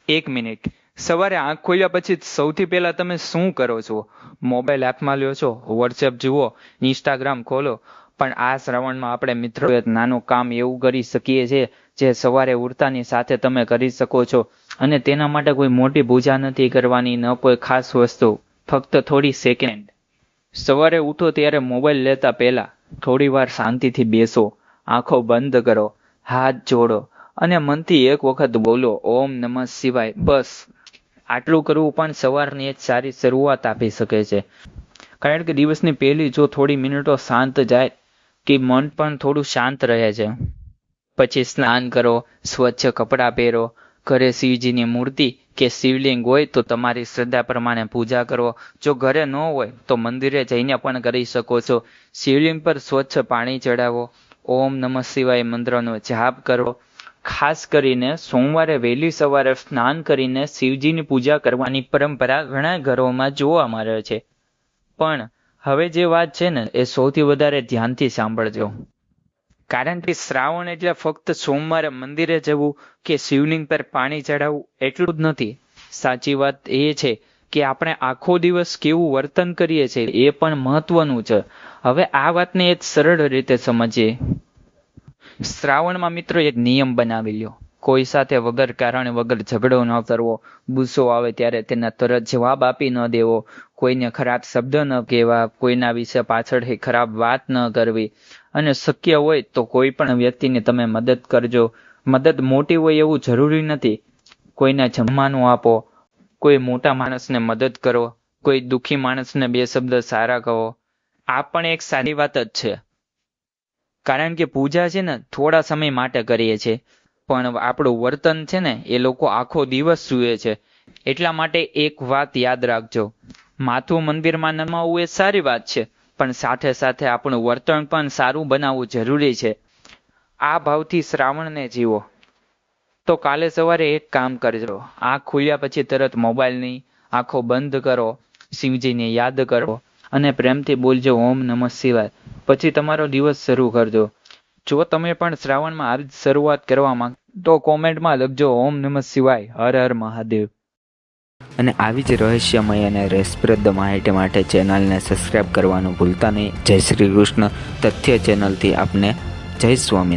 1 minute. સવારે આંખ ખોલ્યા પછી સૌથી પહેલા તમે શું કરો છો? મોબાઈલ હાથમાં લ્યો છો, વોટ્સએપ જુઓ, ઇન્સ્ટાગ્રામ ખોલો. પણ આ શ્રાવણમાં આપણે મિત્રો એક નાનું કામ એવું કરી શકીએ છીએ જે સવારે ઉઠતાની સાથે તમે કરી શકો છો. અને તેના માટે કોઈ મોટી પૂજા નથી કરવાની, ન કોઈ ખાસ વસ્તુ, ફક્ત થોડી સેકન્ડ. સવારે ઉઠો ત્યારે મોબાઈલ લેતા પહેલા થોડી વાર શાંતિથી બેસો, આંખો બંધ કરો, હાથ જોડો અને મનથી એક વખત બોલો ઓમ નમઃ શિવાય. બસ આટલું કરવું પણ સવારની એક સારી શરૂઆત આપી શકે છે. કારણ કે દિવસની પહેલી જો થોડી મિનિટો શાંત જાય કે મન પણ થોડું શાંત રહે છે. પછી સ્નાન કરો, સ્વચ્છ કપડાં પહેરો, ઘરે શિવજીની મૂર્તિ કે શિવલિંગ હોય તો તમારી શ્રદ્ધા પ્રમાણે પૂજા કરો. જો ઘરે ન હોય તો મંદિરે જઈને પણ કરી શકો છો. શિવલિંગ પર સ્વચ્છ પાણી ચડાવો, ઓમ નમઃ શિવાય મંત્રનો જાપ કરો. ખાસ કરીને સોમવારે વહેલી સવારે સ્નાન કરીને શિવજીની પૂજા કરવાની પરંપરા ઘણા ઘરોમાં જોવા મળે છે. પણ હવે જે વાત છે ને એ સૌથી વધારે ધ્યાનથી સાંભળજો. કારણ કે શ્રાવણ એટલે ફક્ત સોમવારે મંદિરે જવું કે શિવલિંગ પર પાણી ચડાવવું એટલું જ નથી. સાચી વાત એ છે કે આપણે આખો દિવસ કેવું વર્તન કરીએ છીએ એ પણ મહત્વનું છે. હવે આ વાતને એક સરળ રીતે સમજીએ. શ્રાવણમાં મિત્રો એક નિયમ બનાવી લ્યો. કોઈ સાથે વગર કારણે વગર ઝઘડો ન કરવો, ગુસ્સો આવે ત્યારે તેના તરત જવાબ આપી ન દેવો, કોઈને ખરાબ શબ્દ ન કહેવા, કોઈના વિશે પાછળથી ખરાબ વાત ન કરવી, અને શક્ય હોય તો કોઈ પણ વ્યક્તિની તમે મદદ કરજો. મદદ મોટી હોય એવું જરૂરી નથી. કોઈને જમવાનું આપો, કોઈ મોટા માણસને મદદ કરો, કોઈ દુઃખી માણસને 2 શબ્દ સારા કહો. આ પણ એક સારી વાત જ છે. કારણ કે પૂજા છે ને થોડા સમય માટે કરીએ છીએ, પણ આપણું વર્તન છે ને એ લોકો આખો દિવસ જુએ છે. એટલા માટે એક વાત યાદ રાખજો, માથું મંદિરમાં નમાવવું એ સારી વાત છે, પણ સાથે સાથે આપણું વર્તન પણ સારું બનાવવું જરૂરી છે. આ ભાવથી શ્રાવણને જીવો. તો કાલે સવારે એક કામ કરજો, આંખ ખુલ્યા પછી તરત મોબાઈલની આંખો બંધ કરો, શિવજીને યાદ કરો અને પ્રેમથી બોલજો ઓમ નમઃ શિવાય. પછી તમારો દિવસ શરૂ કરજો. જો તમે પણ શ્રાવણમાં આવી શરૂઆત કરવા માંગો તો કોમેન્ટમાં લખજો ઓમ નમઃ શિવાય, હર હર મહાદેવ. અને આવી જ રહસ્યમય અને રસપ્રદ માહિતી માટે ચેનલને સબસ્ક્રાઈબ કરવાનું ભૂલતા નહીં. જય શ્રી કૃષ્ણ. તથ્ય ચેનલથી આપને જય સ્વામી.